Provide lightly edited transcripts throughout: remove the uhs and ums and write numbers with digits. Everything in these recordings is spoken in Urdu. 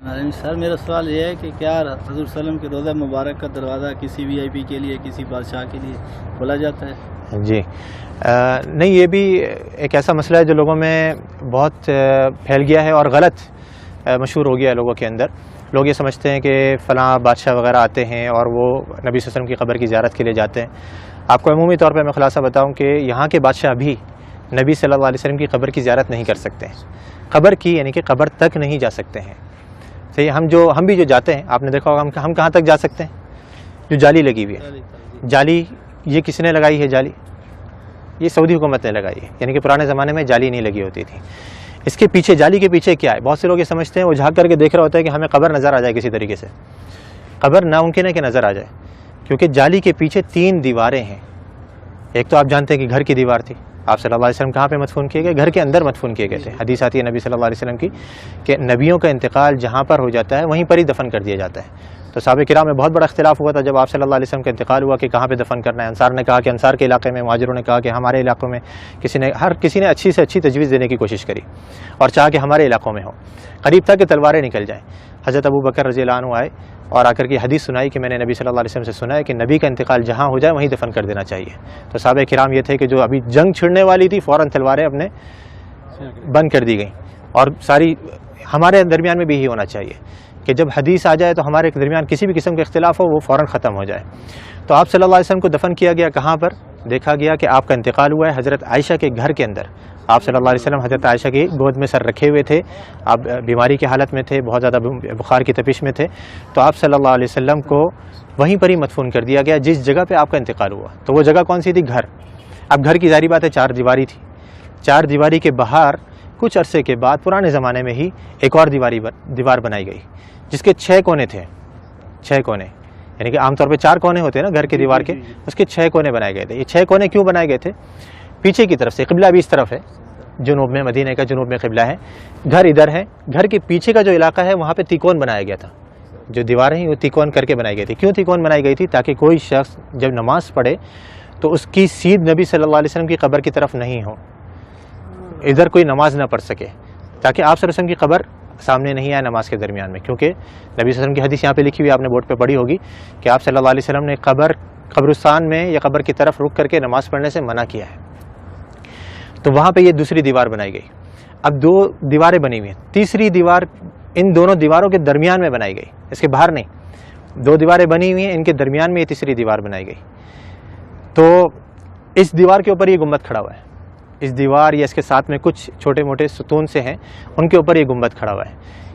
سر میرا سوال یہ ہے کہ کیا حضور وسلم کے روضہ مبارک کا دروازہ کسی وی آئی پی کے لیے، کسی بادشاہ کے لیے کھولا جاتا ہے؟ جی نہیں، یہ بھی ایک ایسا مسئلہ ہے جو لوگوں میں بہت پھیل گیا ہے اور غلط مشہور ہو گیا ہے لوگوں کے اندر۔ لوگ یہ سمجھتے ہیں کہ فلاں بادشاہ وغیرہ آتے ہیں اور وہ نبی صلی اللہ علیہ وسلم کی قبر کی زیارت کے لیے جاتے ہیں۔ آپ کو عمومی طور پہ میں خلاصہ بتاؤں کہ یہاں کے بادشاہ بھی نبی صلی اللہ علیہ وسلم کی قبر کی زیارت نہیں کر سکتے ہیں، قبر کی یعنی کہ قبر تک نہیں جا سکتے ہیں۔ صحیح، ہم بھی جو جاتے ہیں، آپ نے دیکھا ہوگا ہم کہاں تک جا سکتے ہیں؟ جو جالی لگی ہوئی ہے، جالی یہ کس نے لگائی ہے؟ جالی یہ سعودی حکومت نے لگائی ہے، یعنی کہ پرانے زمانے میں جالی نہیں لگی ہوتی تھی۔ اس کے پیچھے، جالی کے پیچھے کیا ہے؟ بہت سے لوگ یہ سمجھتے ہیں، وہ جھانک کر کے دیکھ رہا ہوتا ہے کہ ہمیں قبر نظر آ جائے کسی طریقے سے۔ قبر ناممکن ہے کہ نظر آ جائے، کیونکہ جالی کے پیچھے 3 دیواریں ہیں۔ ایک تو آپ جانتے ہیں کہ گھر کی دیوار تھی، آپ صلی اللہ علیہ وسلم کہاں پہ مدفون کیے گئے؟ گھر کے اندر مدفون کیے گئے تھے۔ حدیث آتی ہے نبی صلی اللہ علیہ وسلم کی کہ نبیوں کا انتقال جہاں پر ہو جاتا ہے وہیں پر ہی دفن کر دیا جاتا ہے۔ تو صحابہ کرام میں بہت بڑا اختلاف ہوا تھا جب آپ صلی اللہ علیہ وسلم کا انتقال ہوا کہ کہاں پہ دفن کرنا ہے۔ انصار نے کہا کہ انصار کے علاقے میں، مہاجروں نے کہا کہ ہمارے علاقوں میں، ہر کسی نے اچھی سے اچھی تجویز دینے کی کوشش کری اور چاہا کہ ہمارے علاقوں میں ہو۔ قریب تھا کہ تلواریں نکل جائیں۔ حضرت ابو بکر رضی اللہ عنہ آئے اور آ کر کے حدیث سنائی کہ میں نے نبی صلی اللہ علیہ وسلم سے سنا ہے کہ نبی کا انتقال جہاں ہو جائے وہیں دفن کر دینا چاہیے۔ تو صحابہ کرام یہ تھے کہ جو ابھی جنگ چھڑنے والی تھی، فوراً تلواریں اپنے بند کر دی گئیں۔ اور ساری ہمارے درمیان میں بھی یہی ہونا چاہیے کہ جب حدیث آ جائے تو ہمارے درمیان کسی بھی قسم کا اختلاف ہو وہ فوراً ختم ہو جائے۔ تو آپ صلی اللہ علیہ وسلم کو دفن کیا گیا کہاں پر؟ دیکھا گیا کہ آپ کا انتقال ہوا ہے حضرت عائشہ کے گھر کے اندر۔ آپ صلی اللہ علیہ وسلم حضرت عائشہ کی گود میں سر رکھے ہوئے تھے، آپ بیماری کی حالت میں تھے، بہت زیادہ بخار کی تپش میں تھے، تو آپ صلی اللہ علیہ وسلم کو وہیں پر ہی مدفون کر دیا گیا جس جگہ پہ آپ کا انتقال ہوا۔ تو وہ جگہ کون سی تھی؟ گھر۔ اب گھر کی ظاہری بات ہے 4 دیواری تھی، 4 دیواری کے باہر کچھ عرصے کے بعد پرانے زمانے میں ہی ایک اور دیوار بنائی گئی جس کے 6 کونے تھے، 6 کونے، یعنی کہ عام طور پہ 4 کونے ہوتے ہیں نا گھر کے دیوار کے، اس کے 6 کونے بنائے گئے تھے۔ یہ 6 کونے کیوں بنائے گئے تھے؟ پیچھے کی طرف سے قبلہ بھی اس طرف ہے، جنوب میں، مدینہ کا جنوب میں قبلہ ہے، گھر ادھر ہے، گھر کے پیچھے کا جو علاقہ ہے وہاں پہ تیکون بنایا گیا تھا۔ جو دیواریں ہیں وہ تیکون کر کے بنائی گئی تھی۔ کیوں تیکون بنائی گئی تھی؟ تاکہ کوئی شخص جب نماز پڑھے تو اس کی سیدھ نبی صلی اللہ علیہ وسلم کی قبر کی طرف نہیں ہو، ادھر کوئی نماز نہ پڑھ سکے، تاکہ آپ صلی اللہ علیہ وسلم کی قبر سامنے نہیں آئے نماز کے درمیان میں۔ کیونکہ نبی صلی اللہ علیہ وسلم کی حدیث یہاں پہ لکھی ہوئی، آپ نے بورڈ پہ پڑھی ہوگی کہ آپ صلی اللہ علیہ وسلم نے قبرستان میں یا قبر کی طرف رک کر کے نماز پڑھنے سے منع کیا ہے۔ تو وہاں پہ یہ دوسری دیوار بنائی گئی۔ اب 2 دیواریں بنی ہوئی ہیں، تیسری دیوار ان دونوں دیواروں کے درمیان میں بنائی گئی، اس کے باہر نہیں۔ 2 دیواریں بنی ہوئی ہیں، ان کے درمیان میں یہ تیسری دیوار بنائی گئی۔ تو اس دیوار کے اوپر یہ گنبد کھڑا ہوا ہے، اس دیوار یا اس کے ساتھ میں کچھ چھوٹے موٹے ستون سے ہیں، ان کے اوپر یہ گنبد کھڑا ہوا ہے۔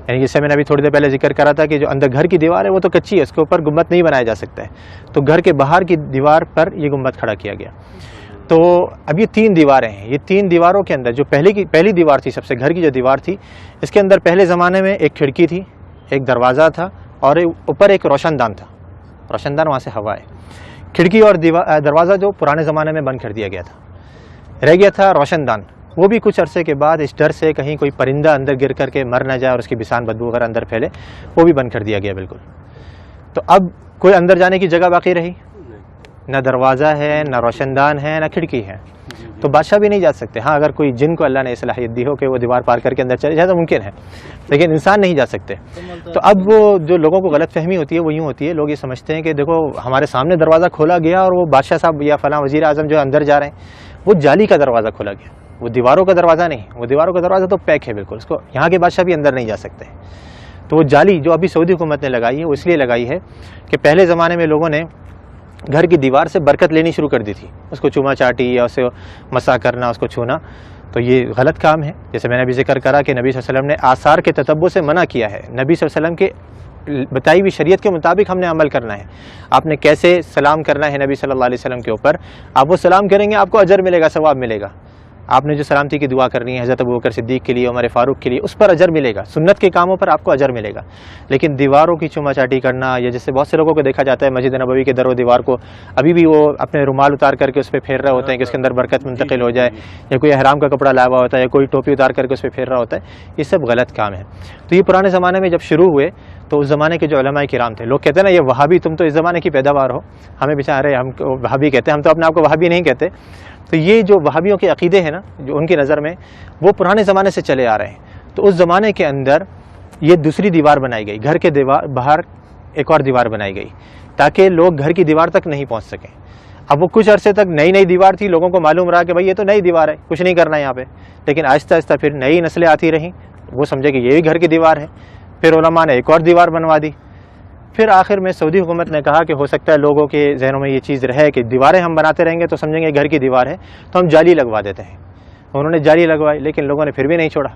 یعنی جیسے میں نے ابھی تھوڑی دیر پہلے ذکر کرا تھا کہ جو اندر گھر کی دیوار ہے وہ تو کچی ہے، اس کے اوپر گنبد نہیں بنایا جا سکتا ہے، تو گھر کے باہر کی دیوار پر یہ گنبد کھڑا کیا گیا۔ تو اب یہ 3 دیواریں ہیں، یہ 3 دیواروں کے اندر جو پہلی دیوار تھی، سب سے گھر کی جو دیوار تھی، اس کے اندر پہلے زمانے میں ایک کھڑکی تھی، ایک دروازہ تھا اور اوپر ایک روشن دان تھا۔ روشن دان وہاں سے ہوا ہے۔ کھڑکی اور دروازہ جو پرانے زمانے میں بند کر دیا گیا تھا، رہ گیا تھا روشن دان۔ وہ بھی کچھ عرصے کے بعد اس ڈر سے کہیں کوئی پرندہ اندر گر کر کے مر نہ جائے اور اس کی بسان بدبو وغیرہ اندر پھیلے، وہ بھی بند کر دیا گیا بالکل۔ تو اب کوئی اندر جانے کی جگہ باقی رہی؟ نہ دروازہ ہے، نہ روشن دان ہے، نہ کھڑکی ہے، تو بادشاہ بھی نہیں جا سکتے۔ ہاں اگر کوئی جن کو اللہ نے صلاحیت دی ہو کہ وہ دیوار پار کر کے اندر چلے جائے تو ممکن ہے، لیکن انسان نہیں جا سکتے۔ تو اب وہ جو لوگوں کو غلط فہمی ہوتی ہے وہ یوں ہوتی ہے، لوگ یہ سمجھتے ہیں کہ دیکھو ہمارے سامنے دروازہ کھولا گیا اور وہ بادشاہ صاحب یا فلاں وزیر اعظم جو اندر جا رہے ہیں، وہ جالی کا دروازہ کھولا گیا، وہ دیواروں کا دروازہ نہیں، وہ دیواروں کا دروازہ تو پیک ہے بالکل، اس کو یہاں کے بادشاہ بھی اندر نہیں جا سکتے۔ تو وہ جالی جو ابھی سعودی حکومت نے لگائی ہے وہ اس لیے لگائی ہے کہ پہلے زمانے میں لوگوں نے گھر کی دیوار سے برکت لینی شروع کر دی تھی، اس کو چوما چاٹی یا اسے مسا کرنا، اس کو چھونا، تو یہ غلط کام ہے۔ جیسے میں نے ابھی ذکر کرا کہ نبی صلی اللہ علیہ وسلم نے آثار کے تتبع سے منع کیا ہے، نبی صلی اللہ علیہ وسلم کے بتائی ہوئی شریعت کے مطابق ہم نے عمل کرنا ہے۔ آپ نے کیسے سلام کرنا ہے نبی صلی اللہ علیہ وسلم کے اوپر، آپ وہ سلام کریں گے آپ کو اجر ملے گا، ثواب ملے گا۔ آپ نے جو سلامتی کی دعا کرنی ہے حضرت ابوبکر صدیق کے لیے، عمر فاروق کے لیے، اس پر اجر ملے گا، سنت کے کاموں پر آپ کو اجر ملے گا۔ لیکن دیواروں کی چوما چاٹی کرنا، یا جیسے بہت سے لوگوں کو دیکھا جاتا ہے مسجد نبوی کے در و دیوار کو ابھی بھی وہ اپنے رومال اتار کر کے اس پہ پھیر رہے ہوتے ہیں کہ اس کے اندر برکت منتقل ہو جائے، یا کوئی احرام کا کپڑا لایا ہوا ہوتا ہے یا کوئی ٹوپی اتار کر کے اس پہ پھیر رہا ہوتا ہے، یہ سب غلط کام ہے۔ تو یہ پرانے زمانے میں جب شروع ہوئے تو اس زمانے کے جو علماء کرام تھے، لوگ کہتے ہیں نا یہ وہابی، تم تو اس زمانے کی پیداوار ہو، ہمیں بیچارے ہم وہابی کہتے ہیں، ہم تو اپنے آپ کو وہابی نہیں کہتے۔ تو یہ جو وہابیوں کے عقیدے ہیں نا، جو ان کی نظر میں وہ پرانے زمانے سے چلے آ رہے ہیں، تو اس زمانے کے اندر یہ دوسری دیوار بنائی گئی، گھر کے باہر ایک اور دیوار بنائی گئی تاکہ لوگ گھر کی دیوار تک نہیں پہنچ سکیں۔ اب وہ کچھ عرصے تک نئی دیوار تھی، لوگوں کو معلوم رہا کہ بھائی یہ تو نئی دیوار ہے، کچھ نہیں کرنا یہاں پہ، لیکن آہستہ آہستہ پھر نئی نسلیں آتی رہیں، وہ سمجھے کہ یہ بھی گھر کی دیوار ہے، پھر علماء نے ایک اور دیوار بنوا دی۔ پھر آخر میں سعودی حکومت نے کہا کہ ہو سکتا ہے لوگوں کے ذہنوں میں یہ چیز رہے کہ دیواریں ہم بناتے رہیں گے تو سمجھیں گے گھر کی دیوار ہے، تو ہم جالی لگوا دیتے ہیں۔ انہوں نے جالی لگوائی، لیکن لوگوں نے پھر بھی نہیں چھوڑا،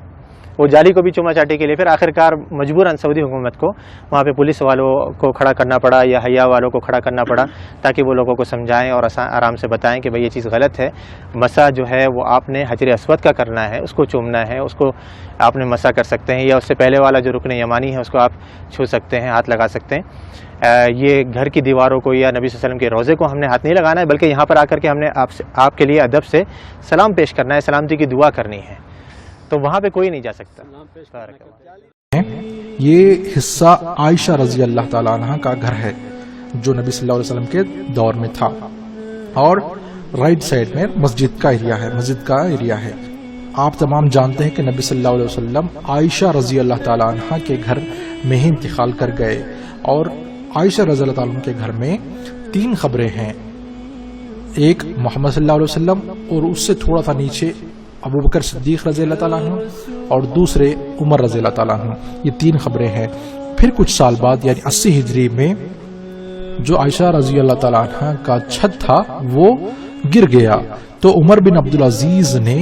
وہ جالی کو بھی چوما چاٹی کے لیے پھر آخرکار مجبوراً سعودی حکومت کو وہاں پہ پولیس والوں کو کھڑا کرنا پڑا یا حیا والوں کو کھڑا کرنا پڑا تاکہ وہ لوگوں کو سمجھائیں اور آرام سے بتائیں کہ بھئی یہ چیز غلط ہے، مسح جو ہے وہ آپ نے حجر اسود کا کرنا ہے، اس کو چومنا ہے، اس کو آپ نے مسح کر سکتے ہیں، یا اس سے پہلے والا جو رکن یمانی ہے اس کو آپ چھو سکتے ہیں، ہاتھ لگا سکتے ہیں۔ یہ گھر کی دیواروں کو یا نبی صلی اللہ علیہ وسلم کے روضے کو ہم نے ہاتھ نہیں لگانا ہے، بلکہ یہاں پر آ کر کے ہم نے آپ کے لیے ادب سے سلام پیش کرنا ہے، سلامتی کی دعا کرنی ہے، تو وہاں پہ کوئی نہیں جا سکتا۔ یہ حصہ عائشہ رضی اللہ تعالیٰ عنہ کا گھر ہے جو نبی صلی اللہ علیہ وسلم کے دور میں تھا، اور رائٹ سائڈ میں مسجد کا ایریا ہے۔ آپ تمام جانتے ہیں کہ نبی صلی اللہ علیہ وسلم عائشہ رضی اللہ تعالیٰ عنہ کے گھر میں ہی انتقال کر گئے، اور عائشہ رضی اللہ تعالیٰ عنہ کے گھر میں 3 قبریں ہیں، ایک محمد صلی اللہ علیہ وسلم، اور اس سے تھوڑا سا نیچے ابو بکر صدیق رضی اللہ تعالیٰ عنہ، اور دوسرے عمر رضی اللہ تعالیٰ عنہ۔ یہ 3 قبریں ہیں۔ پھر کچھ سال بعد یعنی 80 ہجری میں جو عائشہ رضی اللہ تعالیٰ عنہ کا چھت تھا وہ گر گیا، تو عمر بن عبدالعزیز نے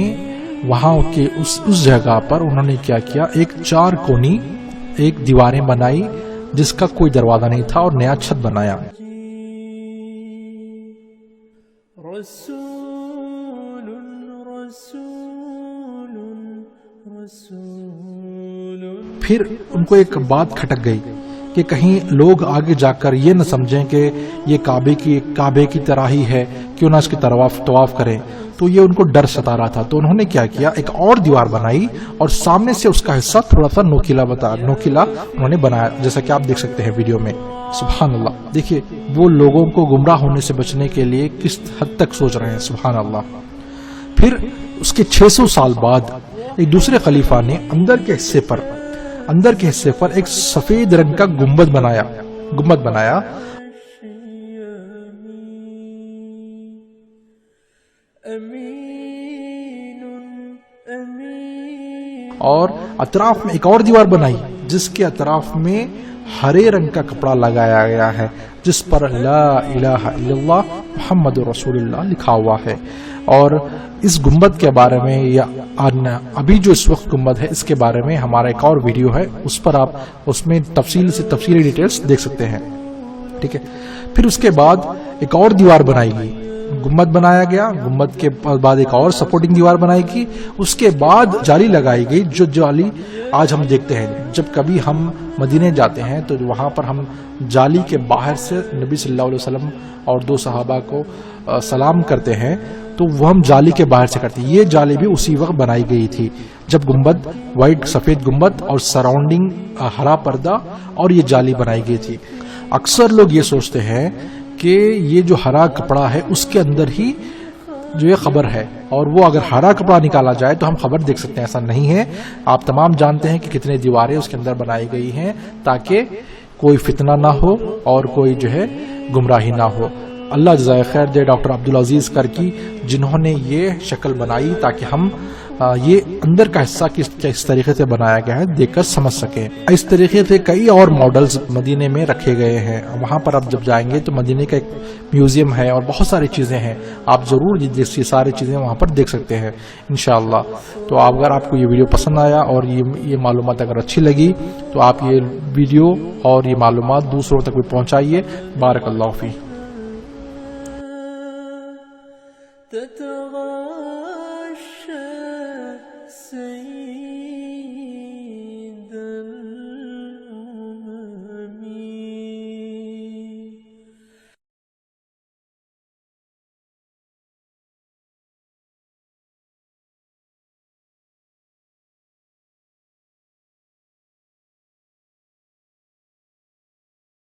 وہاں کے اس جگہ پر انہوں نے کیا کیا، ایک 4 کونی ایک دیواریں بنائی جس کا کوئی دروازہ نہیں تھا، اور نیا چھت بنایا۔ پھر ان کو ایک بات کھٹک گئی کہ کہیں لوگ آگے جا کر یہ نہ سمجھیں کہ یہ کعبے کی طرح ہی ہے، کیوں نہ اس کی طواف کریں، تو یہ ان کو ڈر ستا رہا تھا۔ تو انہوں نے کیا کیا، ایک اور دیوار بنائی اور سامنے سے اس کا حصہ تھوڑا سا نوکیلا انہوں نے بنایا، جیسا کہ آپ دیکھ سکتے ہیں ویڈیو میں۔ سبحان اللہ، دیکھیے وہ لوگوں کو گمراہ ہونے سے بچنے کے لیے کس حد تک سوچ رہے ہیں، سبحان اللہ۔ پھر اس کے 600 سال بعد ایک دوسرے خلیفہ نے اندر کے حصے پر ایک سفید رنگ کا گنبد بنایا اور اطراف میں ایک اور دیوار بنائی جس کے اطراف میں ہرے رنگ کا کپڑا لگایا گیا ہے جس پر لا الہ الا اللہ محمد رسول اللہ لکھا ہوا ہے۔ اور اس گنبد کے بارے میں یا ابھی جو اس وقت گنبد ہے اس کے بارے میں ہمارا ایک اور ویڈیو ہے، اس پر آپ اس میں تفصیلی ڈیٹیلز دیکھ سکتے ہیں، ٹھیک ہے۔ پھر اس کے بعد ایک اور دیوار بنائی گئی، گنبد بنایا گیا، گنبد کے بعد ایک اور سپورٹنگ دیوار بنائی گئی، اس کے بعد جالی لگائی گئی، جو جالی آج ہم دیکھتے ہیں۔ جب کبھی ہم مدینے جاتے ہیں تو وہاں پر ہم جالی کے باہر سے نبی صلی اللہ علیہ وسلم اور 2 صحابہ کو سلام کرتے ہیں، تو وہ ہم جالی کے باہر سے کرتے ہیں۔ یہ جالی بھی اسی وقت بنائی گئی تھی جب گنبد وائٹ سفید گنبد اور سراؤنڈنگ ہرا پردہ اور یہ جالی بنائی گئی تھی۔ اکثر لوگ یہ سوچتے ہیں کہ یہ جو ہرا کپڑا ہے اس کے اندر ہی جو یہ خبر ہے، اور وہ اگر ہرا کپڑا نکالا جائے تو ہم خبر دیکھ سکتے ہیں، ایسا نہیں ہے۔ آپ تمام جانتے ہیں کہ کتنے دیواریں اس کے اندر بنائی گئی ہیں تاکہ کوئی فتنہ نہ ہو اور کوئی جو ہے گمراہی نہ ہو۔ اللہ جزائے خیر دے ڈاکٹر عبدالعزیز کرکی جنہوں نے یہ شکل بنائی تاکہ ہم یہ اندر کا حصہ کس طریقے سے بنایا گیا ہے دیکھ کر سمجھ سکیں۔ اس طریقے سے کئی اور ماڈلز مدینے میں رکھے گئے ہیں، وہاں پر آپ جب جائیں گے تو مدینے کا ایک میوزیم ہے اور بہت ساری چیزیں ہیں، آپ ضرور یہ ساری چیزیں وہاں پر دیکھ سکتے ہیں انشاءاللہ۔ تو اگر آپ کو یہ ویڈیو پسند آیا اور یہ معلومات اگر اچھی لگی تو آپ یہ ویڈیو اور یہ معلومات دوسروں تک بھی پہنچائیے۔ بارک اللہ فیک۔ تتغاشى سيد